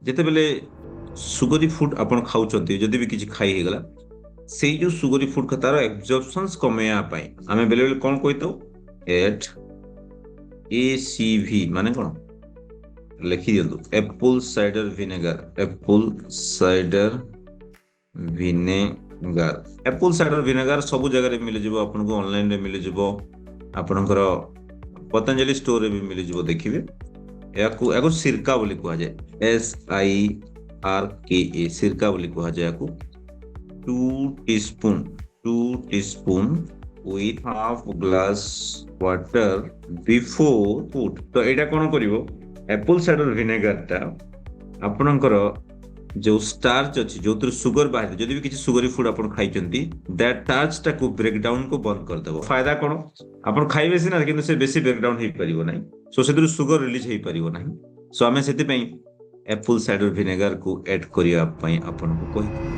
ଯେତେବେଳେ ସୁଗରୀ ଫୁଡ୍ ଆପଣ ଖାଉଛନ୍ତି, ଯଦି ବି କିଛି ଖାଇ ହେଇଗଲା, ସେଇ ଯୋଉ ସୁଗରୀ ଫୁଡ୍ ତାର ଏବଜର୍ପସନ୍ସ କମେଇବା ପାଇଁ ଆମେ ବେଳେବେଳେ କଣ କହିଥାଉ, ଏଟ୍ ACV ମାନେ କଣ ଲେଖି ଦିଅନ୍ତୁ, Apple cider vinegar. Apple cider vinegar Apple cider vinegar ସବୁ ଜାଗାରେ ମିଳିଯିବ ଆପଣଙ୍କୁ, ଅନଲାଇନରେ ମିଳିଯିବ, ଆପଣଙ୍କର ପତଞ୍ଜଳି ଷ୍ଟୋରରେ ବି ମିଳିଯିବ। ଦେଖିବେ ୟାକୁ ସିରକା ବୋଲି କୁହାଯାଏ, SIRKA, ସିରକା ବୋଲି କୁହାଯାଏ ୟାକୁ। 2 teaspoon with half glass water before food। ତ ଏଇଟା କଣ କରିବ, ଆପଲ ସାଇଡର ଭିନେଗାରଟା ଆପଣଙ୍କର ଯୋଉ ଷ୍ଟାର୍ଚ ଅଛି, ଯୋଉଥିରେ ସୁଗର ବାହାରେ, ଯଦି ବି କିଛି ସୁଗରୀ ଫୁଡ୍ ଆପଣ ଖାଇଛନ୍ତି, ଦ୍ୟାଟ୍ ଷ୍ଟାର୍ଚଟାକୁ ବ୍ରେକଡାଉନ କୁ ବନ୍ଦ କରିଦେବ। ଫାଇଦା କଣ, ଆପଣ ଖାଇବେ ସିନା କିନ୍ତୁ ସେ ବେଶୀ ବ୍ରେକଡାଉନ ହେଇପାରିବ ନାହିଁ, ସୋ ସେଥିରୁ ସୁଗର ରିଲିଜ ହେଇପାରିବ ନାହିଁ। ସୋ ଆମେ ସେଥିପାଇଁ ଆପଲ ସାଇଡର ଭିନେଗାରକୁ ଆଡ୍ କରିବା ପାଇଁ ଆପଣଙ୍କୁ କହିଥିଲୁ।